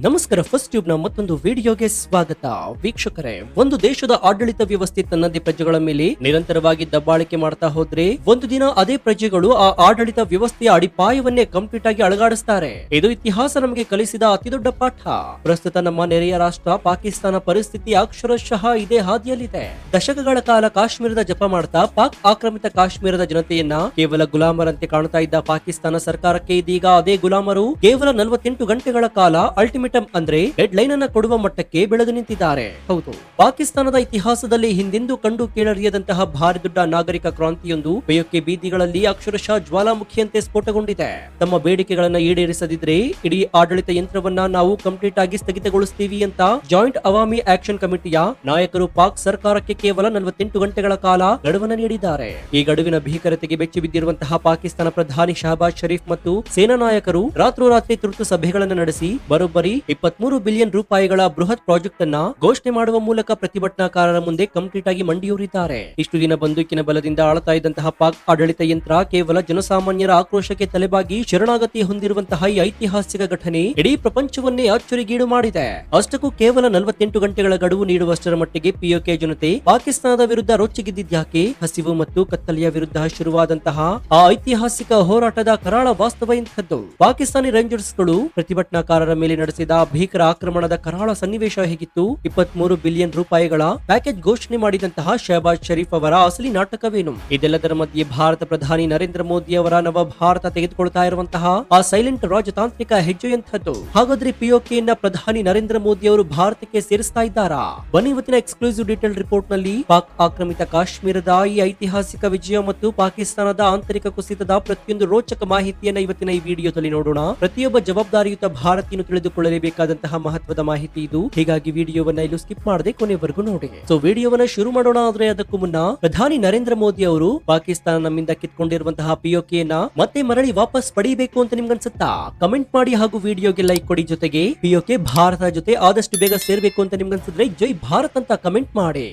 ನಮಸ್ಕಾರ. First tube ನ ಮತ್ತೊಂದು ವಿಡಿಯೋಗೆ ಸ್ವಾಗತ. ವೀಕ್ಷಕರೇ, ಒಂದು ದೇಶದ ಆಡಳಿತ ವ್ಯವಸ್ಥೆ ತನ್ನದೇ ಪ್ರಜೆಗಳ ಮೇಲೆ ನಿರಂತರವಾಗಿ ದಬ್ಬಾಳಿಕೆ ಮಾಡ್ತಾ ಹೋದ್ರೆ ಒಂದು ದಿನ ಅದೇ ಪ್ರಜೆಗಳು ಆ ಆಡಳಿತ ವ್ಯವಸ್ಥೆಯ ಅಡಿಪಾಯವನ್ನೇ ಕಂಪ್ಲೀಟ್ ಆಗಿ ಅಳಗಾಡಿಸ್ತಾರೆ. ಇದು ಇತಿಹಾಸ ನಮಗೆ ಕಲಿಸಿದ ಅತಿದೊಡ್ಡ ಪಾಠ. ಪ್ರಸ್ತುತ ನಮ್ಮ ನೆರೆಯ ರಾಷ್ಟ್ರ ಪಾಕಿಸ್ತಾನ ಪರಿಸ್ಥಿತಿ ಅಕ್ಷರಶಃ ಇದೇ ಹಾದಿಯಲ್ಲಿದೆ. ದಶಕಗಳ ಕಾಲ ಕಾಶ್ಮೀರದ ಜಪ ಮಾಡ್ತಾ ಪಾಕ್ ಆಕ್ರಮಿತ ಕಾಶ್ಮೀರದ ಜನತೆಯನ್ನ ಕೇವಲ ಗುಲಾಮರಂತೆ ಕಾಣ್ತಾ ಇದ್ದ ಪಾಕಿಸ್ತಾನ ಸರ್ಕಾರಕ್ಕೆ ಇದೀಗ ಅದೇ ಗುಲಾಮರು ಕೇವಲ 48 ಗಂಟೆಗಳ ಕಾಲ ಅಲ್ಟಿಮೇಟಮ್ ಅಂದ್ರೆ ಡೆಡ್ ಲೈನ್ ಅನ್ನ ಕೊಡುವ ಮಟ್ಟಕ್ಕೆ ಬೆಳೆದು ನಿಂತಿದ್ದಾರೆ. ಹೌದು, ಪಾಕಿಸ್ತಾನದ ಇತಿಹಾಸದಲ್ಲಿ ಹಿಂದೆಂದೂ ಕಂಡು ಕೇಳರಿಯದಂತಹ ಭಾರಿ ದೊಡ್ಡ ನಾಗರಿಕ ಕ್ರಾಂತಿಯೊಂದು ಪಯೋಕೆ ಬೀದಿಗಳಲ್ಲಿ ಅಕ್ಷರಶಃ ಜ್ವಾಲಾಮುಖಿಯಂತೆ ಸ್ಫೋಟಗೊಂಡಿದೆ. ತಮ್ಮ ಬೇಡಿಕೆಗಳನ್ನ ಈಡೇರಿಸದಿದ್ರೆ ಇಡೀ ಆಡಳಿತ ಯಂತ್ರವನ್ನ ನಾವು ಕಂಪ್ಲೀಟ್ ಆಗಿ ಸ್ಥಗಿತಗೊಳಿಸ್ತೀವಿ ಅಂತ ಜಾಯಿಂಟ್ ಅವಾಮಿ ಆಕ್ಷನ್ ಕಮಿಟಿಯ ನಾಯಕರು ಪಾಕ್ ಸರ್ಕಾರಕ್ಕೆ ಕೇವಲ 48 ಗಂಟೆಗಳ ಕಾಲ ಗಡುವನ್ನು ನೀಡಿದ್ದಾರೆ. ಈ ಗಡುವಿನ ಭೀಕರತೆಗೆ ಬೆಚ್ಚಿ ಬಿದ್ದಿರುವಂತಹ ಪಾಕಿಸ್ತಾನ ಪ್ರಧಾನಿ ಶಹಬಾಜ್ ಶರೀಫ್ ಮತ್ತು ಸೇನಾ ನಾಯಕರು ರಾತ್ರೋರಾತ್ರಿ ತುರ್ತು ಸಭೆಗಳನ್ನು ನಡೆಸಿ ಬರೋಬ್ಬರಿ 23 ಬಿಲಿಯನ್ ರೂಪಾಯಿಗಳ ಬೃಹತ್ ಪ್ರಾಜೆಕ್ಟ್ ಅನ್ನ ಘೋಷಣೆ ಮಾಡುವ ಮೂಲಕ ಪ್ರತಿಭಟನಾಕಾರರ ಮುಂದೆ ಕಂಪ್ಲೀಟ್ ಆಗಿ ಮಂಡಿಯೂರಿದ್ದಾರೆ. ಇಷ್ಟು ದಿನ ಬಂದೂಕಿನ ಬಲದಿಂದ ಆಳ್ತಾ ಇದ್ದಂತಹ ಪಾಕ್ ಆಡಳಿತ ಯಂತ್ರ ಕೇವಲ ಜನಸಾಮಾನ್ಯರ ಆಕ್ರೋಶಕ್ಕೆ ತಲೆಬಾಗಿ ಶರಣಾಗತಿ ಹೊಂದಿರುವಂತಹ ಈ ಐತಿಹಾಸಿಕ ಘಟನೆ ಇಡೀ ಪ್ರಪಂಚವನ್ನೇ ಅಚ್ಚರಿಗೀಡು ಮಾಡಿದೆ. ಅಷ್ಟಕ್ಕೂ ಕೇವಲ 48 ಗಂಟೆಗಳ ಗಡುವು ನೀಡುವಷ್ಟರ ಮಟ್ಟಿಗೆ ಪಿಒಕೆ ಜನತೆ ಪಾಕಿಸ್ತಾನದ ವಿರುದ್ಧ ರೊಚ್ಚಿಗೆದ್ದಿದ್ಯಾಕೆ? ಹಸಿವು ಮತ್ತು ಕತ್ತಲೆಯ ವಿರುದ್ಧ ಶುರುವಾದಂತಹ ಆ ಐತಿಹಾಸಿಕ ಹೋರಾಟದ ಕರಾಳ ವಾಸ್ತವ ಇಂಥದ್ದು. ಪಾಕಿಸ್ತಾನಿ ರೇಂಜರ್ಸ್ಗಳು ಪ್ರತಿಭಟನಾಕಾರರ ಮೇಲೆ ನಡೆಸಿದ ಭೀಕರ ಆಕ್ರಮಣದ ಕರಾಳ ಸನ್ನಿವೇಶ ಹೇಗಿತ್ತು? 23 ಬಿಲಿಯನ್ ರೂಪಾಯಿಗಳ ಪ್ಯಾಕೇಜ್ ಘೋಷಣೆ ಮಾಡಿದಂತಹ ಶಹಬಾಜ್ ಶರೀಫ್ ಅವರ ಅಸಲಿ ನಾಟಕವೇನು? ಇದೆಲ್ಲದರ ಮಧ್ಯೆ ಭಾರತ ಪ್ರಧಾನಿ ನರೇಂದ್ರ ಮೋದಿ ಅವರ ನವ ಭಾರತ ತೆಗೆದುಕೊಳ್ತಾ ಇರುವಂತಹ ಆ ಸೈಲೆಂಟ್ ರಾಜತಾಂತ್ರಿಕ ಹೆಜ್ಜೆಯಂಥದ್ದು. ಹಾಗಾದ್ರೆ ಪಿಒಕೆಯನ್ನ ಪ್ರಧಾನಿ ನರೇಂದ್ರ ಮೋದಿ ಅವರು ಭಾರತಕ್ಕೆ ಸೇರಿಸ್ತಾ ಇದ್ದಾರಾ? ಬನ್ನಿ ಇವತ್ತಿನ ಎಕ್ಸ್ಕ್ಲೂಸಿವ್ ಡೀಟೇಲ್ ರಿಪೋರ್ಟ್ ನಲ್ಲಿ ಪಾಕ್ ಆಕ್ರಮಿತ ಕಾಶ್ಮೀರದ ಈ ಐತಿಹಾಸಿಕ ವಿಜಯ ಮತ್ತು ಪಾಕಿಸ್ತಾನದ ಆಂತರಿಕ ಕುಸಿತದ ಪ್ರತಿಯೊಂದು ರೋಚಕ ಮಾಹಿತಿಯನ್ನ ಇವತ್ತಿನ ಈ ವಿಡಿಯೋದಲ್ಲಿ ನೋಡೋಣ. ಪ್ರತಿಯೊಬ್ಬ ಜವಾಬ್ದಾರಿಯುತ ಭಾರತೀಯನು ತಿಳಿದುಕೊಳ್ಳಲೇಬೇಕಾದಂತಹ ಮಹತ್ವದ ಮಾಹಿತಿ ಇದು. ಹೀಗಾಗಿ ವಿಡಿಯೋವನ್ನ ಇಲ್ಲಿ ಸ್ಕಿಪ್ ಮಾಡದೆ ಕೊನೆವರೆಗೂ ನೋಡಿ. ಸೊ ವಿಡಿಯೋವನ್ನ ಶುರು ಮಾಡೋಣ. ಆದ್ರೆ ಅದಕ್ಕೂ ಮುನ್ನ ಪ್ರಧಾನಿ ನರೇಂದ್ರ ಮೋದಿ ಅವರು ಪಾಕಿಸ್ತಾನ ನಮ್ಮಿಂದ ಕಿತ್ಕೊಂಡಿರುವಂತಹ ಪಿಒಕೆಯನ್ನ ಮತ್ತೆ ಮರಳಿ ವಾಪಸ್ ಪಡೆಯಬೇಕು ಅಂತ ನಿಮ್ಗನ್ಸುತ್ತಾ? ಕಮೆಂಟ್ ಮಾಡಿ ಹಾಗೂ ವಿಡಿಯೋಗೆ ಲೈಕ್ ಕೊಡಿ. ಜೊತೆಗೆ ಪಿಒಕೆ ಭಾರತ ಜೊತೆ ಆದಷ್ಟು ಬೇಗ ಸೇರ್ಬೇಕು ಅಂತ ನಿಮ್ಗನ್ಸಿದ್ರೆ ಜೈ ಭಾರತ್ ಅಂತ ಕಮೆಂಟ್ ಮಾಡಿ.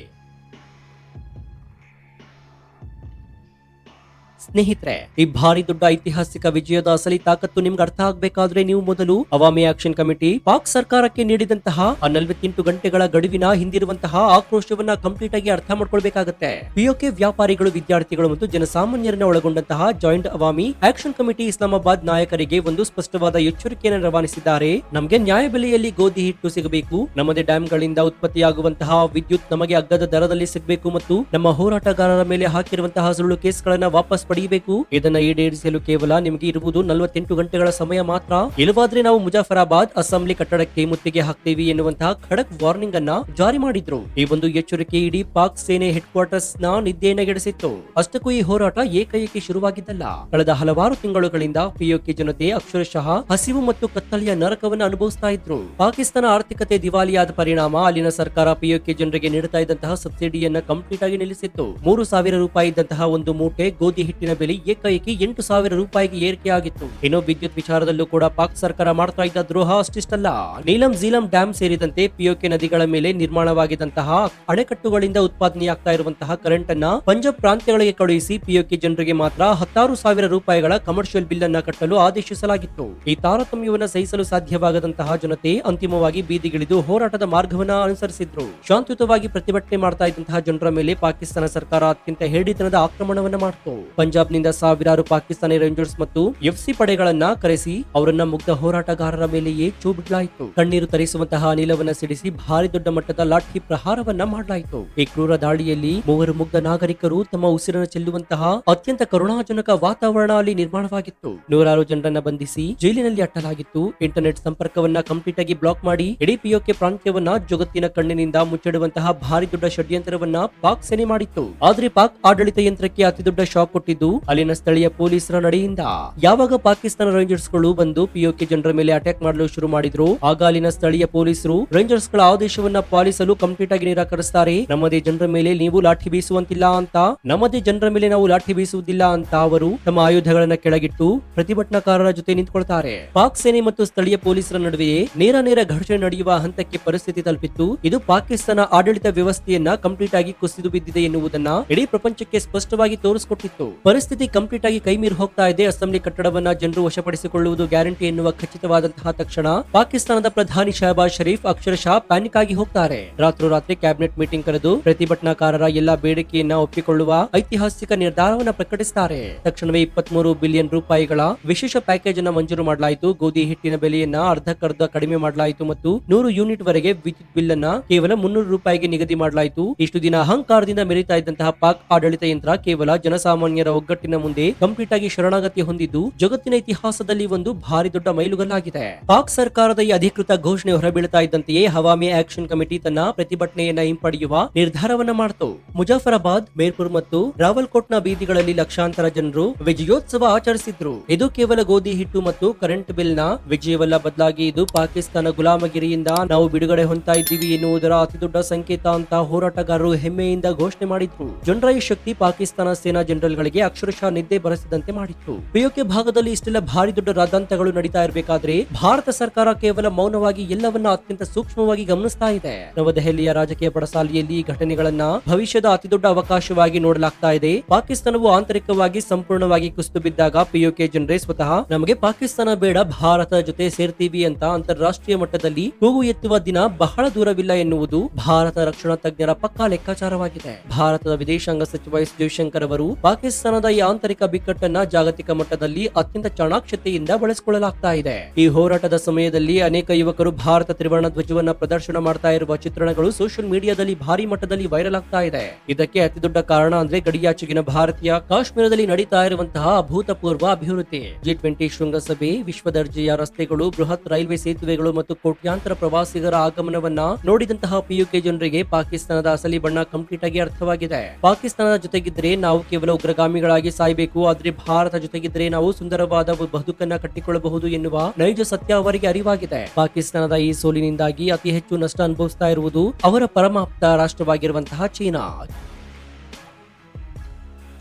ಸ್ನೇಹಿತರೆ, ಈ ಭಾರಿ ದೊಡ್ಡ ಐತಿಹಾಸಿಕ ವಿಜಯದ ಅಸಲಿ ತಾಕತ್ತು ನಿಮ್ಗೆ ಅರ್ಥ ಆಗ್ಬೇಕಾದ್ರೆ ನೀವು ಮೊದಲು ಅವಾಮಿ ಆಕ್ಷನ್ ಕಮಿಟಿ ಪಾಕ್ ಸರ್ಕಾರಕ್ಕೆ ನೀಡಿದಂತಹ 48 ಗಂಟೆಗಳ ಗಡುವಿನ ಹಿಂದಿರುವಂತಹ ಆಕ್ರೋಶವನ್ನ ಕಂಪ್ಲೀಟ್ ಆಗಿ ಅರ್ಥ ಮಾಡ್ಕೊಳ್ಬೇಕಾಗತ್ತೆ. ಪಿಒಕೆ ವ್ಯಾಪಾರಿಗಳು, ವಿದ್ಯಾರ್ಥಿಗಳು ಮತ್ತು ಜನಸಾಮಾನ್ಯರನ್ನ ಒಳಗೊಂಡಂತಹ joint Awami action committee Islamabad ನಾಯಕರಿಗೆ ಒಂದು ಸ್ಪಷ್ಟವಾದ ಎಚ್ಚರಿಕೆಯನ್ನು ರವಾನಿಸಿದ್ದಾರೆ. ನಮಗೆ ನ್ಯಾಯಬೆಲೆಯಲ್ಲಿ ಗೋಧಿ ಹಿಟ್ಟು ಸಿಗಬೇಕು, ನಮ್ಮದೇ ಡ್ಯಾಂಗಳಿಂದ ಉತ್ಪತ್ತಿಯಾಗುವಂತಹ ವಿದ್ಯುತ್ ನಮಗೆ ಅಗ್ಗದ ದರದಲ್ಲಿ ಸಿಗಬೇಕು ಮತ್ತು ನಮ್ಮ ಹೋರಾಟಗಾರರ ಮೇಲೆ ಹಾಕಿರುವಂತಹ ಸುಳ್ಳು ಕೇಸ್ಗಳನ್ನ ವಾಪಸ್ ಪಡೆಯಬೇಕು. ಇದನ್ನ ಈಡೇರಿಸಲು ಕೇವಲ ನಿಮಗೆ ಇರುವುದು 48 ಗಂಟೆಗಳ ಸಮಯ ಮಾತ್ರ. ಇಲ್ಲವಾದ್ರೆ ನಾವು ಮುಜಾಫರಾಬಾದ್ ಅಸೆಂಬ್ಲಿ ಕಟ್ಟಡಕ್ಕೆ ಮುತ್ತಿಗೆ ಹಾಕ್ತೇವೆ ಎನ್ನುವಂತಹ ಖಡಕ್ ವಾರ್ನಿಂಗ್ ಅನ್ನ ಜಾರಿ ಮಾಡಿದ್ರು. ಈ ಒಂದು ಎಚ್ಚರಿಕೆ ಇಡೀ ಪಾಕ್ ಸೇನೆ ಹೆಡ್ ಕ್ವಾರ್ಟರ್ಸ್ ನ ನಿದ್ದೆಯನ್ನಗೆಡಿಸಿತ್ತು. ಅಷ್ಟಕ್ಕೂ ಈ ಹೋರಾಟ ಏಕೈಕಿ ಶುರುವಾಗಿದ್ದಲ್ಲ. ಕಳೆದ ಹಲವಾರು ತಿಂಗಳುಗಳಿಂದ ಪಿಒಕೆ ಜನತೆ ಅಕ್ಷರಶಃ ಹಸಿವು ಮತ್ತು ಕತ್ತಲೆಯ ನರಕವನ್ನು ಅನುಭವಿಸ್ತಾ ಇದ್ರು. ಪಾಕಿಸ್ತಾನ ಆರ್ಥಿಕತೆ ದಿವಾಲಿಯಾದ ಪರಿಣಾಮ ಅಲ್ಲಿನ ಸರ್ಕಾರ ಪಿಒಕೆ ಜನರಿಗೆ ನೀಡುತ್ತಾ ಇದ್ದಂತಹ ಸಬ್ಸಿಡಿಯನ್ನ ಕಂಪ್ಲೀಟ್ ಆಗಿ ನಿಲ್ಲಿಸಿತ್ತು. 3,000 ರೂಪಾಯಿ ಇದ್ದಂತಹ ಒಂದು ಮೂಟೆ ಗೋಧಿ ಹಿಟ್ಟಿನ ಬೆಲೆ ಏಕೈಕಿ 8,000 ರೂಪಾಯಿಗೆ ಏರಿಕೆಯಾಗಿತ್ತು. ಇನ್ನು ವಿದ್ಯುತ್ ವಿಚಾರದಲ್ಲೂ ಕೂಡ ಪಾಕ್ ಸರ್ಕಾರ ಮಾಡ್ತಾ ಇದ್ದ ದ್ರೋಹ ಅಷ್ಟಿಷ್ಟಲ್ಲ. ನೀಲಂ ಝೀಲಂ ಡ್ಯಾಮ್ ಸೇರಿದಂತೆ ಪಿಒಕೆ ನದಿಗಳ ಮೇಲೆ ನಿರ್ಮಾಣವಾಗಿದ್ದಂತಹ ಅಣೆಕಟ್ಟುಗಳಿಂದ ಉತ್ಪಾದನೆಯಾಗ್ತಾ ಇರುವಂತಹ ಕರೆಂಟ್ ಅನ್ನ ಪಂಜಾಬ್ ಪ್ರಾಂತ್ಯಗಳಿಗೆ ಕಳುಹಿಸಿ ಪಿಒಕೆ ಜನರಿಗೆ ಮಾತ್ರ 16,000 ರೂಪಾಯಿಗಳ ಕಮರ್ಷಿಯಲ್ ಬಿಲ್ ಅನ್ನ ಕಟ್ಟಲು ಆದೇಶಿಸಲಾಗಿತ್ತು. ಈ ತಾರತಮ್ಯವನ್ನು ಸಹಿಸಲು ಸಾಧ್ಯವಾಗದಂತಹ ಜನತೆ ಅಂತಿಮವಾಗಿ ಬೀದಿಗಿಳಿದು ಹೋರಾಟದ ಮಾರ್ಗವನ್ನ ಅನುಸರಿಸಿದ್ರು. ಶಾಂತಿಯುತವಾಗಿ ಪ್ರತಿಭಟನೆ ಮಾಡ್ತಾ ಇದ್ದಂತಹ ಜನರ ಮೇಲೆ ಪಾಕಿಸ್ತಾನ ಸರ್ಕಾರ ಅತ್ಯಂತ ಹೇಡಿತನದ ಆಕ್ರಮಣವನ್ನ ಮಾಡಿತು. ಪಂಜಾಬ್ ನಿಂದ ಸಾವಿರಾರು ಪಾಕಿಸ್ತಾನಿ ರೇಂಜರ್ಸ್ ಮತ್ತು ಎಫ್ಸಿ ಪಡೆಗಳನ್ನ ಕರೆಸಿ ಅವರನ್ನ ಮುಗ್ಧ ಹೋರಾಟಗಾರರ ಮೇಲೆಯೇ ಚೂ ಬಿಡಲಾಯಿತು. ಕಣ್ಣೀರು ತರಿಸುವಂತಹ ಅನಿಲವನ್ನ ಸಿಡಿಸಿ ಭಾರಿ ದೊಡ್ಡ ಮಟ್ಟದ ಲಾಠಿ ಪ್ರಹಾರವನ್ನ ಮಾಡಲಾಯಿತು. ಈ ಕ್ರೂರ ದಾಳಿಯಲ್ಲಿ 3 ಮುಗ್ಧ ನಾಗರಿಕರು ತಮ್ಮ ಉಸಿರನ್ನು ಚೆಲ್ಲುವಂತಹ ಅತ್ಯಂತ ಕರುಣಾಜನಕ ವಾತಾವರಣ ಅಲ್ಲಿ ನಿರ್ಮಾಣವಾಗಿತ್ತು. ನೂರಾರು ಜನರನ್ನ ಬಂಧಿಸಿ ಜೈಲಿನಲ್ಲಿ ಅಟ್ಟಲಾಗಿತ್ತು. ಇಂಟರ್ನೆಟ್ ಸಂಪರ್ಕವನ್ನ ಕಂಪ್ಲೀಟ್ ಆಗಿ ಬ್ಲಾಕ್ ಮಾಡಿ ಇಡೀ ಪಿಒಕೆ ಪ್ರಾಂತ್ಯವನ್ನ ಜಗತ್ತಿನ ಕಣ್ಣಿನಿಂದ ಮುಚ್ಚಿಡುವಂತಹ ಭಾರಿ ದೊಡ್ಡ ಷಡ್ಯಂತ್ರವನ್ನ ಪಾಕ್ ಸೇನೆ ಮಾಡಿತ್ತು. ಆದ್ರೆ ಪಾಕ್ ಆಡಳಿತ ಯಂತ್ರಕ್ಕೆ ಅತಿ ದೊಡ್ಡ ಶಾಕ್ ಕೊಟ್ಟಿದ್ದು ಅಲ್ಲಿನ ಸ್ಥಳೀಯ ಪೊಲೀಸರ ನಡೆಯಿಂದ. ಯಾವಾಗ ಪಾಕಿಸ್ತಾನ ರೇಂಜರ್ಸ್ ಗಳು ಬಂದು ಪಿಒಕೆ ಜನರ ಮೇಲೆ ಅಟ್ಯಾಕ್ ಮಾಡಲು ಶುರು ಮಾಡಿದ್ರು, ಆಗ ಅಲ್ಲಿನ ಸ್ಥಳೀಯ ಪೊಲೀಸರು ರೇಂಜರ್ಸ್ ಗಳ ಆದೇಶವನ್ನ ಪಾಲಿಸಲು ಕಂಪ್ಲೀಟ್ ಆಗಿ ನಿರಾಕರಿಸುತ್ತಾರೆ. ನಮ್ಮದೇ ಜನರ ಮೇಲೆ ನೀವು ಲಾಠಿ ಬೀಸುವಂತಿಲ್ಲ ಅಂತ, ನಮ್ಮದೇ ಜನರ ಮೇಲೆ ನಾವು ಲಾಠಿ ಬೀಸುವುದಿಲ್ಲ ಅಂತ ಅವರು ತಮ್ಮ ಆಯುಧಗಳನ್ನ ಕೆಳಗಿಟ್ಟು ಪ್ರತಿಭಟನಾಕಾರರ ಜೊತೆ ನಿಂತುಕೊಳ್ತಾರೆ. ಪಾಕ್ ಸೇನೆ ಮತ್ತು ಸ್ಥಳೀಯ ಪೊಲೀಸರ ನಡುವೆಯೇ ನೇರ ಘರ್ಷಣೆ ನಡೆಯುವ ಹಂತಕ್ಕೆ ಪರಿಸ್ಥಿತಿ ತಲುಪಿತ್ತು. ಇದು ಪಾಕಿಸ್ತಾನ ಆಡಳಿತ ವ್ಯವಸ್ಥೆಯನ್ನ ಕಂಪ್ಲೀಟ್ ಆಗಿ ಕುಸಿದು ಬಿದ್ದಿದೆ ಎನ್ನುವುದನ್ನ ಇಡೀ ಪ್ರಪಂಚಕ್ಕೆ ಸ್ಪಷ್ಟವಾಗಿ ತೋರಿಸಿಕೊಟ್ಟಿತ್ತು. ಪರಿಸ್ಥಿತಿ ಕಂಪ್ಲೀಟ್ ಆಗಿ ಕೈಮೀರಿ ಹೋಗ್ತಾ ಇದೆ. ಅಸೆಂಬ್ಲಿ ಕಟ್ಟಡವನ್ನ ಜನರು ವಶಪಡಿಸಿಕೊಳ್ಳುವುದು ಗ್ಯಾರಂಟಿ ಎನ್ನುವ ಖಚಿತವಾದಂತಹ ತಕ್ಷಣ ಪಾಕಿಸ್ತಾನದ ಪ್ರಧಾನಿ ಶಹಬಾಜ್ ಶರೀಫ್ ಅಕ್ಷರಶಃ ಪ್ಯಾನಿಕ್ ಆಗಿ ಹೋಗ್ತಾರೆ. ರಾತ್ರೋರಾತ್ರಿ ಕ್ಯಾಬಿನೆಟ್ ಮೀಟಿಂಗ್ ಕರೆದು ಪ್ರತಿಭಟನಾಕಾರರ ಎಲ್ಲಾ ಬೇಡಿಕೆಯನ್ನ ಒಪ್ಪಿಕೊಳ್ಳುವ ಐತಿಹಾಸಿಕ ನಿರ್ಧಾರವನ್ನ ಪ್ರಕಟಿಸುತ್ತಾರೆ. ತಕ್ಷಣವೇ 23 ಬಿಲಿಯನ್ ರೂಪಾಯಿಗಳ ವಿಶೇಷ ಪ್ಯಾಕೇಜ್ ಅನ್ನ ಮಂಜೂರು ಮಾಡಲಾಯಿತು. ಗೋಧಿ ಹಿಟ್ಟಿನ ಬೆಲೆಯನ್ನ ಅರ್ಧಕ್ಕರ್ಧ ಕಡಿಮೆ ಮಾಡಲಾಯಿತು ಮತ್ತು 100 ಯೂನಿಟ್ ವರೆಗೆ ವಿದ್ಯುತ್ ಬಿಲ್ ಅನ್ನ ಕೇವಲ 300 ರೂಪಾಯಿಗೆ ನಿಗದಿ ಮಾಡಲಾಯಿತು. ಇಷ್ಟು ದಿನ ಅಹಂಕಾರದಿಂದ ಮೆರೀತಾ ಇದ್ದಂತಹ ಪಾಕ್ ಆಡಳಿತ ಯಂತ್ರ ಕೇವಲ ಜನಸಾಮಾನ್ಯರ ಒಗ್ಗಟ್ಟಿನ ಮುಂದೆ ಕಂಪ್ಲೀಟ್ ಆಗಿ ಶರಣಾಗತಿ ಹೊಂದಿದ್ದು ಜಗತ್ತಿನ ಇತಿಹಾಸದಲ್ಲಿ ಒಂದು ಭಾರಿ ದೊಡ್ಡ ಮೈಲುಗಲ್ಲಾಗಿದೆ. ಪಾಕ್ ಸರ್ಕಾರದ ಈ ಅಧಿಕೃತ ಘೋಷಣೆ ಹೊರಬೀಳ್ತಾ ಇದ್ದಂತೆಯೇ ಹವಾಮಿ ಆಕ್ಷನ್ ಕಮಿಟಿ ತನ್ನ ಪ್ರತಿಭಟನೆಯನ್ನ ಹಿಂಪಡೆಯುವ ನಿರ್ಧಾರವನ್ನ ಮಾಡಿತು. ಮುಜಾಫರಾಬಾದ್, ಮೇರ್ಪುರ್ ಮತ್ತು ರಾವಲ್ಕೋಟ್ನ ಬೀದಿಗಳಲ್ಲಿ ಲಕ್ಷಾಂತರ ಜನರು ವಿಜಯೋತ್ಸವ ಆಚರಿಸಿದ್ರು. ಇದು ಕೇವಲ ಗೋಧಿ ಹಿಟ್ಟು ಮತ್ತು ಕರೆಂಟ್ ಬಿಲ್ ನ ವಿಜಯವಲ್ಲ, ಬದಲಾಗಿ ಇದು ಪಾಕಿಸ್ತಾನ ಗುಲಾಮಗಿರಿಯಿಂದ ನಾವು ಬಿಡುಗಡೆ ಹೊಂದ್ತಾ ಇದ್ದೀವಿ ಎನ್ನುವುದರ ಅತಿದೊಡ್ಡ ಸಂಕೇತ ಅಂತ ಹೋರಾಟಗಾರರು ಹೆಮ್ಮೆಯಿಂದ ಘೋಷಣೆ ಮಾಡಿದ್ರು. ಜನರ ಈ ಶಕ್ತಿ ಪಾಕಿಸ್ತಾನ ಸೇನಾ ಜನರಲ್ ಗಳಿಗೆ ಅಕ್ಷರಶಃ ನಿದ್ದೆ ಬರೆಸಿದಂತೆ ಮಾಡಿತ್ತು. ಪಿಒಕೆ ಭಾಗದಲ್ಲಿ ಇಷ್ಟೆಲ್ಲ ಭಾರಿ ದೊಡ್ಡ ರಾದ್ಧಾಂತಗಳು ನಡೀತಾ ಇರಬೇಕಾದ್ರೆ ಭಾರತ ಸರ್ಕಾರ ಕೇವಲ ಮೌನವಾಗಿ ಎಲ್ಲವನ್ನ ಅತ್ಯಂತ ಸೂಕ್ಷ್ಮವಾಗಿ ಗಮನಿಸ್ತಾ ಇದೆ. ನವದೆಹಲಿಯ ರಾಜಕೀಯ ಪಡಸಾಲೆಯಲ್ಲಿ ಈ ಘಟನೆಗಳನ್ನ ಭವಿಷ್ಯದ ಅತಿದೊಡ್ಡ ಅವಕಾಶವಾಗಿ ನೋಡಲಾಗ್ತಾ ಇದೆ. ಪಾಕಿಸ್ತಾನವು ಆಂತರಿಕವಾಗಿ ಸಂಪೂರ್ಣವಾಗಿ ಕುಸಿದು ಬಿದ್ದಾಗ ಪಿಒಕೆ ಜನರೇ ಸ್ವತಃ ನಮಗೆ ಪಾಕಿಸ್ತಾನ ಬೇಡ, ಭಾರತದ ಜೊತೆ ಸೇರ್ತೀವಿ ಅಂತ ಅಂತಾರಾಷ್ಟ್ರೀಯ ಮಟ್ಟದಲ್ಲಿ ಕೂಗು ಎತ್ತುವ ದಿನ ಬಹಳ ದೂರವಿಲ್ಲ ಎನ್ನುವುದು ಭಾರತ ರಕ್ಷಣಾ ತಜ್ಞರ ಪಕ್ಕಾ ಲೆಕ್ಕಾಚಾರವಾಗಿದೆ. ಭಾರತದ ವಿದೇಶಾಂಗ ಸಚಿವ ಎಸ್ ಜಯಶಂಕರ್ ಅವರು ಪಾಕಿಸ್ತಾನದ ಈ ಆಂತರಿಕ ಬಿಕ್ಕಟ್ಟನ್ನ ಜಾಗತಿಕ ಮಟ್ಟದಲ್ಲಿ ಅತ್ಯಂತ ಚಾಣಾಕ್ಷತೆಯಿಂದ ಬಳಸಿಕೊಳ್ಳಲಾಗ್ತಾ ಇದೆ. ಈ ಹೋರಾಟದ ಸಮಯದಲ್ಲಿ ಅನೇಕ ಯುವಕರು ಭಾರತ ತ್ರಿವರ್ಣ ಧ್ವಜವನ್ನ ಪ್ರದರ್ಶನ ಮಾಡ್ತಾ ಇರುವ ಚಿತ್ರಣಗಳು ಸೋಷಿಯಲ್ ಮೀಡಿಯಾದಲ್ಲಿ ಭಾರಿ ಮಟ್ಟದಲ್ಲಿ ವೈರಲ್ ಆಗ್ತಾ ಇದೆ. ಇದಕ್ಕೆ ಅತಿದೊಡ್ಡ ಕಾರಣ ಅಂದ್ರೆ ಗಡಿಯಾಚೆಗಿನ ಭಾರತೀಯ ಕಾಶ್ಮೀರದಲ್ಲಿ ನಡೀತಾ ಇರುವಂತಹ ಅಭೂತಪೂರ್ವ ಅಭಿವೃದ್ಧಿ. G20 ಶೃಂಗಸಭೆ, ವಿಶ್ವದರ್ಜೆಯ ರಸ್ತೆಗಳು, ಬೃಹತ್ ರೈಲ್ವೆ ಸೇತುವೆಗಳು ಮತ್ತು ಕೋಟ್ಯಾಂತರ ಪ್ರವಾಸಿಗರ ಆಗಮನವನ್ನ ನೋಡಿದಂತಹ ಪಿಯುಕೆ ಜನರಿಗೆ ಪಾಕಿಸ್ತಾನದ ಅಸಲಿ ಬಣ್ಣ ಕಂಪ್ಲೀಟ್ ಆಗಿ ಅರ್ಥವಾಗಿದೆ. ಪಾಕಿಸ್ತಾನದ ಜೊತೆಗಿದ್ರೆ ನಾವು ಕೇವಲ ಉಗ್ರಗಾಮಿಗಳಾಗಿ ಸಾಯಬೇಕು, ಆದ್ರೆ ಭಾರತ ಜೊತೆಗಿದ್ರೆ ನಾವು ಸುಂದರವಾದ ಬದುಕನ್ನ ಕಟ್ಟಿಕೊಳ್ಳಬಹುದು ಎನ್ನುವ ನೈಜ ಸತ್ಯ ಅವರಿಗೆ ಅರಿವಾಗಿದೆ. ಪಾಕಿಸ್ತಾನದ ಈ ಸೋಲಿನಿಂದಾಗಿ ಅತಿ ಹೆಚ್ಚು ನಷ್ಟ ಅನುಭವಿಸ್ತಾ ಇರುವುದು ಅವರ ಪರಮಾಪ್ತ ರಾಷ್ಟ್ರವಾಗಿರುವಂತಹ China.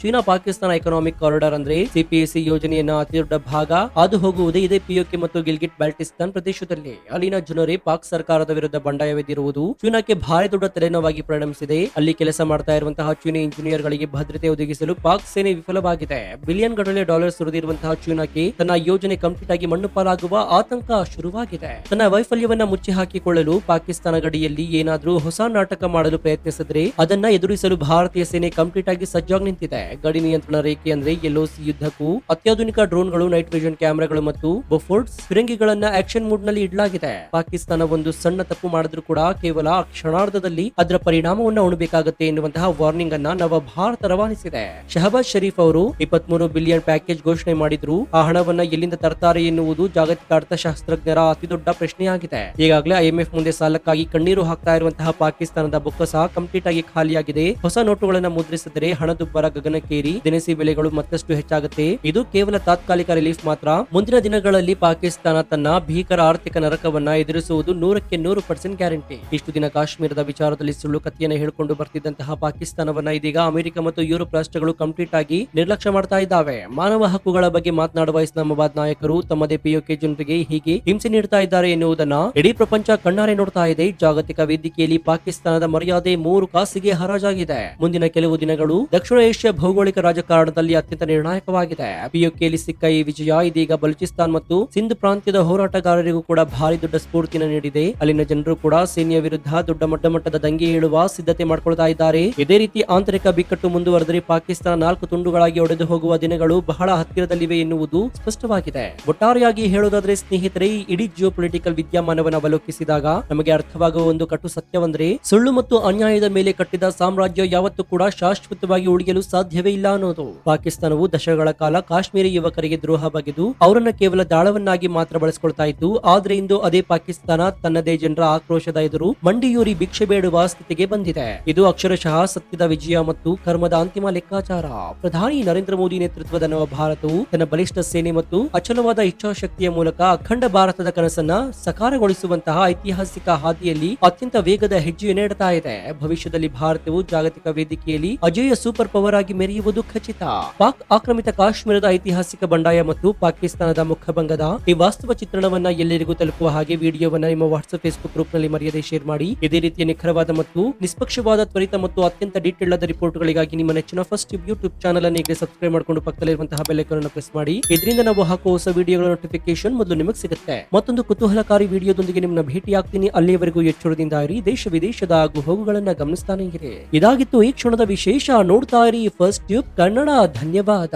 China Pakistan economic corridor ಅಂದ್ರೆ ಸಿಪಿಎಸಿ ಯೋಜನೆಯನ್ನ ಅತಿ ದೊಡ್ಡ ಭಾಗ ಹಾದು ಹೋಗುವುದೇ ಇದೆ ಪಿಒಕೆ ಮತ್ತು ಗಿಲ್ಗಿಟ್ ಬಾಲ್ಟಿಸ್ತಾನ್ ಪ್ರದೇಶದಲ್ಲಿ. ಅಲ್ಲಿನ ಜನರೇ ಪಾಕ್ ಸರ್ಕಾರದ ವಿರುದ್ಧ ಬಂಡಾಯವೆದ್ದಿರುವುದು ಚೀನಾಕ್ಕೆ ಭಾರಿ ದೊಡ್ಡ ತಲೆನೋವಾಗಿ ಪರಿಣಮಿಸಿದೆ. ಅಲ್ಲಿ ಕೆಲಸ ಮಾಡ್ತಾ ಇರುವಂತಹ ಚೀನಿ ಇಂಜಿನಿಯರ್ ಗಳಿಗೆ ಭದ್ರತೆ ಒದಗಿಸಲು ಪಾಕ್ ಸೇನೆ ವಿಫಲವಾಗಿದೆ. ಬಿಲಿಯನ್ ಗಟ್ಟಲೆ ಡಾಲರ್ ಸುರಿದಿರುವಂತಹ ಚೀನಾಕ್ಕೆ ತನ್ನ ಯೋಜನೆ ಕಂಪ್ಲೀಟ್ ಆಗಿ ಮಣ್ಣು ಪಾಲಾಗುವ ಆತಂಕ ಶುರುವಾಗಿದೆ. ತನ್ನ ವೈಫಲ್ಯವನ್ನ ಮುಚ್ಚಿ ಹಾಕಿಕೊಳ್ಳಲು ಪಾಕಿಸ್ತಾನ ಗಡಿಯಲ್ಲಿ ಏನಾದ್ರೂ ಹೊಸ ನಾಟಕ ಮಾಡಲು ಪ್ರಯತ್ನಿಸಿದ್ರೆ ಅದನ್ನ ಎದುರಿಸಲು ಭಾರತೀಯ ಸೇನೆ ಕಂಪ್ಲೀಟ್ ಆಗಿ ಸಜ್ಜಾಗಿ ನಿಂತಿದೆ. ಗಡಿ ನಿಯಂತ್ರಣ ರೇಖೆ ಅಂದ್ರೆ LOC ಯುದ್ಧಕ್ಕೂ ಅತ್ಯಾಧುನಿಕ ಡ್ರೋನ್ಗಳು, ನೈಟ್ ವಿಷನ್ ಕ್ಯಾಮೆರಾಗಳು ಮತ್ತು ಬೊಫೋರ್ಡ್ಸ್ ಫಿರಂಗಿಗಳನ್ನ ಆಕ್ಷನ್ ಮೂಡ್ ನಲ್ಲಿ ಇಡಲಾಗಿದೆ. ಪಾಕಿಸ್ತಾನ ಒಂದು ಸಣ್ಣ ತಪ್ಪು ಮಾಡಿದ್ರೂ ಕೂಡ ಕೇವಲ ಕ್ಷಣಾರ್ಧದಲ್ಲಿ ಅದರ ಪರಿಣಾಮವನ್ನು ಉಣಬೇಕಾಗುತ್ತೆ ಎನ್ನುವಂತಹ ವಾರ್ನಿಂಗ್ ಅನ್ನ ನವ ಭಾರತ ರವಾನಿಸಿದೆ. ಶಹಬಾಜ್ ಶರೀಫ್ ಅವರು 23 ಬಿಲಿಯನ್ ಪ್ಯಾಕೇಜ್ ಘೋಷಣೆ ಮಾಡಿದ್ರು. ಆ ಹಣವನ್ನ ಎಲ್ಲಿಂದ ತರ್ತಾರೆ ಎನ್ನುವುದು ಜಾಗತಿಕ ಅರ್ಥಶಾಸ್ತ್ರಜ್ಞರ ಅತಿದೊಡ್ಡ ಪ್ರಶ್ನೆಯಾಗಿದೆ. ಈಗಾಗಲೇ IMF ಮುಂದೆ ಸಾಲಕ್ಕಾಗಿ ಕಣ್ಣೀರು ಹಾಕ್ತಾ ಇರುವಂತಹ ಪಾಕಿಸ್ತಾನದ ಬೊಕ್ಕಸ ಕಂಪ್ಲೀಟ್ ಆಗಿ ಖಾಲಿಯಾಗಿದೆ. ಹೊಸ ನೋಟುಗಳನ್ನ ಮುದ್ರಿಸಿದರೆ ಹಣದುಬ್ಬರ ಗಗನಕ್ಕೇರಿ ದಿನಸಿ ಬೆಲೆಗಳು ಮತ್ತಷ್ಟು ಹೆಚ್ಚಾಗುತ್ತೆ. ಇದು ಕೇವಲ ತಾತ್ಕಾಲಿಕ ರಿಲೀಫ್ ಮಾತ್ರ. ಮುಂದಿನ ದಿನಗಳಲ್ಲಿ ಪಾಕಿಸ್ತಾನ ತನ್ನ ಭೀಕರ ಆರ್ಥಿಕ ನರಕವನ್ನ ಎದುರಿಸುವುದು 100% ಗ್ಯಾರಂಟಿ. ಇಷ್ಟು ದಿನ ಕಾಶ್ಮೀರದ ವಿಚಾರದಲ್ಲಿ ಸುಳ್ಳು ಕಥೆಯನ್ನು ಹೇಳಿಕೊಂಡು ಬರ್ತಿದ್ದಂತಹ ಪಾಕಿಸ್ತಾನವನ್ನ ಇದೀಗ ಅಮೆರಿಕ ಮತ್ತು ಯುರೋಪ್ ರಾಷ್ಟ್ರಗಳು ಕಂಪ್ಲೀಟ್ ಆಗಿ ನಿರ್ಲಕ್ಷ್ಯ ಮಾಡ್ತಾ ಇದ್ದಾವೆ. ಮಾನವ ಹಕ್ಕುಗಳ ಬಗ್ಗೆ ಮಾತನಾಡುವ ಇಸ್ಲಾಮಾಬಾದ್ ನಾಯಕರು ತಮ್ಮದೇ ಪಿಒಕೆ ಜನರಿಗೆ ಹೀಗೆ ಹಿಂಸೆ ನೀಡ್ತಾ ಇದ್ದಾರೆ ಎನ್ನುವುದನ್ನ ಇಡೀ ಪ್ರಪಂಚ ಕಣ್ಣಾರೆ ನೋಡ್ತಾ ಇದೆ. ಜಾಗತಿಕ ವೇದಿಕೆಯಲ್ಲಿ ಪಾಕಿಸ್ತಾನದ ಮರ್ಯಾದೆ 3 ಕಾಸಿಗೆ ಹರಾಜಾಗಿದೆ. ಮುಂದಿನ ಕೆಲವು ದಿನಗಳು ದಕ್ಷಿಣ ಏಷ್ಯಾ ಭೌಗೋಳಿಕ ರಾಜಕಾರಣದಲ್ಲಿ ಅತ್ಯಂತ ನಿರ್ಣಾಯಕವಾಗಿದೆ. ಪಿಒಕೆಯಲ್ಲಿ ಸಿಕ್ಕ ಈ ವಿಜಯ ಇದೀಗ ಬಲೂಚಿಸ್ತಾನ್ ಮತ್ತು ಸಿಂಧ್ ಪ್ರಾಂತ್ಯದ ಹೋರಾಟಗಾರರಿಗೂ ಕೂಡ ಭಾರಿ ದೊಡ್ಡ ಸ್ಫೂರ್ತಿನ ನೀಡಿದೆ. ಅಲ್ಲಿನ ಜನರು ಕೂಡ ಸೇನೆಯ ವಿರುದ್ಧ ದೊಡ್ಡ ಮಟ್ಟದ ದಂಗೆ ಏಳುವ ಸಿದ್ಧತೆ ಮಾಡ್ಕೊಳ್ತಾ ಇದ್ದಾರೆ. ಇದೇ ರೀತಿ ಆಂತರಿಕ ಬಿಕ್ಕಟ್ಟು ಮುಂದುವರೆದರೆ ಪಾಕಿಸ್ತಾನ 4 ತುಂಡುಗಳಾಗಿ ಒಡೆದು ಹೋಗುವ ದಿನಗಳು ಬಹಳ ಹತ್ತಿರದಲ್ಲಿವೆ ಎನ್ನುವುದು ಸ್ಪಷ್ಟವಾಗಿದೆ. ಒಟ್ಟಾರೆಯಾಗಿ ಹೇಳೋದಾದ್ರೆ ಸ್ನೇಹಿತರೆ, ಇಡೀ ಜಿಯೋ ಪೊಲಿಟಿಕಲ್ ವಿದ್ಯಮಾನವನ್ನು ಅವಲೋಕಿಸಿದಾಗ ನಮಗೆ ಅರ್ಥವಾಗುವ ಒಂದು ಕಟು ಸತ್ಯವೊಂದ್ರೆ ಸುಳ್ಳು ಮತ್ತು ಅನ್ಯಾಯದ ಮೇಲೆ ಕಟ್ಟಿದ ಸಾಮ್ರಾಜ್ಯ ಯಾವತ್ತೂ ಕೂಡ ಶಾಶ್ವತವಾಗಿ ಉಳಿಯಲು ಸಾಧ್ಯವೇ ಇಲ್ಲ ಅನ್ನೋದು. ಪಾಕಿಸ್ತಾನವು ದಶಕಗಳ ಕಾಲ ಕಾಶ್ಮೀರಿ ಯುವಕರಿಗೆ ದ್ರೋಹ ಬಗೆದು ಅವರನ್ನ ಕೇವಲ ದಾಳವನ್ನಾಗಿ ಮಾತ್ರ ಬಳಸಿಕೊಳ್ತಾ ಇತ್ತು. ಆದ್ರೆ ಇಂದು ಅದೇ ಪಾಕಿಸ್ತಾನ ತನ್ನದೇ ಜನರ ಆಕ್ರೋಶದ ಎದುರು ಮಂಡಿಯೂರಿ ಭಿಕ್ಷೆ ಬೇಡುವ ಸ್ಥಿತಿಗೆ ಬಂದಿದೆ. ಇದು ಅಕ್ಷರಶಃ ಸತ್ಯದ ವಿಜಯ ಮತ್ತು ಕರ್ಮದ ಅಂತಿಮ ಲೆಕ್ಕಾಚಾರ. ಪ್ರಧಾನಿ ನರೇಂದ್ರ ಮೋದಿ ನೇತೃತ್ವದ ನವ ಭಾರತವು ತನ್ನ ಬಲಿಷ್ಠ ಸೇನೆ ಮತ್ತು ಅಚಲವಾದ ಇಚ್ಛಾಶಕ್ತಿಯ ಮೂಲಕ ಅಖಂಡ ಭಾರತದ ಕನಸನ್ನ ಸಕಾರಗೊಳಿಸುವಂತಹ ಐತಿಹಾಸಿಕ ಹಾದಿಯಲ್ಲಿ ಅತ್ಯಂತ ವೇಗದ ಹೆಜ್ಜೆಯನ್ನು ಇಡ್ತಾ ಇದೆ. ಭವಿಷ್ಯದಲ್ಲಿ ಭಾರತವು ಜಾಗತಿಕ ವೇದಿಕೆಯಲ್ಲಿ ಅಜೇಯ ಸೂಪರ್ ಪವರ್ ಆಗಿ ಮೆರೆಯುವುದು ಖಚಿತ. ಪಾಕ್ ಆಕ್ರಮಿತ ಕಾಶ್ಮೀರದ ಐತಿಹಾಸಿಕ ಬಂಡಾಯ ಮತ್ತು ಪಾಕಿಸ್ತಾನದ ಮುಖಭಂಗದ ಈ ವಾಸ್ತವ ಚಿತ್ರಣವನ್ನ ಎಲ್ಲರಿಗೂ ತಲುಪುವ ಹಾಗೆ ವಿಡಿಯೋವನ್ನ ನಿಮ್ಮ ವಾಟ್ಸ್ಆಪ್ ಫೇಸ್ಬುಕ್ ಗ್ರೂಪ್ ನಲ್ಲಿ ಮರೆಯದೆ ಶೇರ್ ಮಾಡಿ. ಇದೇ ರೀತಿಯ ನಿಖರವಾದ ಮತ್ತು ನಿಷ್ಪಕ್ಷವಾದ ತ್ವರಿತ ಮತ್ತು ಅತ್ಯಂತ ಡೀಟೇಲ್ ಆದ ರಿಪೋರ್ಟ್ಗಳಿಗಾಗಿ ನಿಮ್ಮ ನೆಚ್ಚಿನ ಫಸ್ಟ್ ಯೂಟ್ಯೂಬ್ ಚಾನಲ್ ಅನ್ನು ಈಗಲೇ ಸಬ್ಸ್ಕ್ರೈಬ್ ಮಾಡಿಕೊಂಡು ಪಕ್ಕದಲ್ಲಿರುವಂತಹ ಬೆಲ್ ಐಕಾನ್ ಅನ್ನು ಪ್ರೆಸ್ ಮಾಡಿ. ಇದರಿಂದ ನಾವು ಹಾಕುವ ಹೊಸ ವಿಡಿಯೋಗಳ ನೋಟಿಫಿಕೇಶನ್ ಮೊದಲು ನಿಮಗೆ ಸಿಗುತ್ತೆ. ಮತ್ತೊಂದು ಕುತೂಹಲಕಾರಿ ವಿಡಿಯೋದೊಂದಿಗೆ ನಿಮ್ಮನ್ನ ಭೇಟಿಯಾಗ್ತೀನಿ. ಅಲ್ಲಿಯವರೆಗೂ ಎಚ್ಚರದಿಂದ ಇರಿ, ದೇಶ ವಿದೇಶದ ಆಗು ಹೋಗುಗಳನ್ನ ಗಮನಿಸ್ತಾನೆ ಇರಿ. ಇದಾಗಿತ್ತು ಈ ಕ್ಷಣದ ವಿಶೇಷ. ನೋಡ್ತಾ ಇರಿ ಫಸ್ಟ್ ಟ್ಯೂಬ್ ಕನ್ನಡ. ಧನ್ಯವಾದ.